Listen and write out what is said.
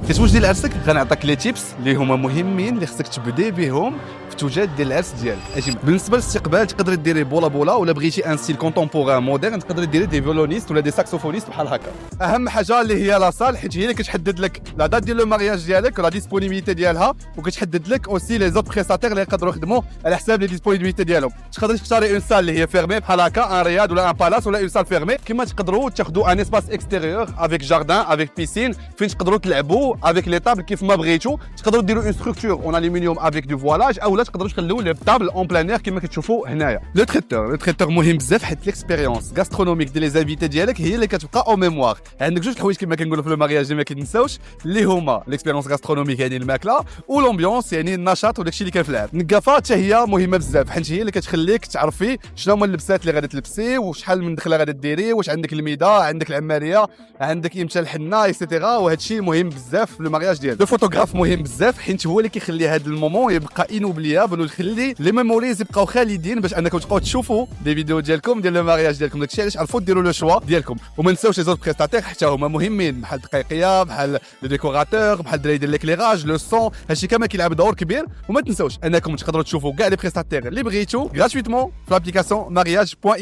كتواجد ديال عرسك غنعطيك لي تيبس اللي هما مهمين اللي خصك تبدي بهم في التوجد ديال العرس ديالك. اجي بالنسبه للاستقبال تقدر ديري بولا ولا بغيتي ان ستيل كونتمبوران مودرن تقدر ديري دي فيولونيست ولا دي ساكسوفونيست بحال هكا. اهم حاجه اللي هي لا سال، حيت هي اللي كتحدد لك لا دات ديال لو مارياج ديالك ولا ديسپونيبيليتي ديالها، وكتحدد لك اوسي لي زوت بريستاتير اللي يقدروا يخدموا على حساب لي ديسپونيبيليتي ديالهم. تقدر تختاري اون سال اللي هي فيرمي بحال هكا ان رياد ولا ان بالاس ولا اون سال فيرمي. كما تقدروا تاخذوا ان اسباس اكستيريور افيك جاردان افيك بيسين فين تقدروا تلعبوا افيك لي طابل كيف ما بغيتو. تقدروا ديروا اون ستركتور اون الومنيوم افيك دو فوالاج، اولا تقدروا تخليو لي طابل اون بلان اير كما كتشوفوا هنايا. لو تريتور مهم بزاف حيت ليكسبيريونس غاسترونوميك ديال لي زانفيتي ديالك هي اللي كتبقى او ميموار. عندك جوج الحوايج كما كنقولوا في المارياج ما كيتنساوش اللي هما ليكسبيريونس غاسترونوميك يعني الماكله، ولومبيونس يعني النشاط وداكشي اللي كان في العاب. النقافه حتى هي مهمه بزاف حيت هي اللي كتخليك تعرفي شنو هما اللبسات اللي غادي تلبسي وشحال من دخله غادي ديري، واش عندك الميدا عندك العماريه عندك امتى الحنه ايتترا. وهذا الشيء مهم بزاف في المارياج ديالك. الفوتوغراف مهم بزاف حيت هو اللي كيخلي هذا المومون يبقى انوبليابل ويخلي لي ميموريز يبقاو خالدين باش انكم تبقاو تشوفوا دي فيديو ديالكم ديال المارياج ديالكم. داكشي علاش عرفوا ديروا لو شوا ديالكم. وما نساوش لي زوت بريستاتير حتى هما مهمين بحال الدقيقيه بحال لو ديكوراتور بحال الدراري ديال ليكليراج لو سون. هادشي كامل كيلعب دور كبير. وما تنساوش انكم تقدروا تشوفوا كاع لي بريستاتير اللي بغيتو غراتويتمون في لابليكاسيون mariage.io.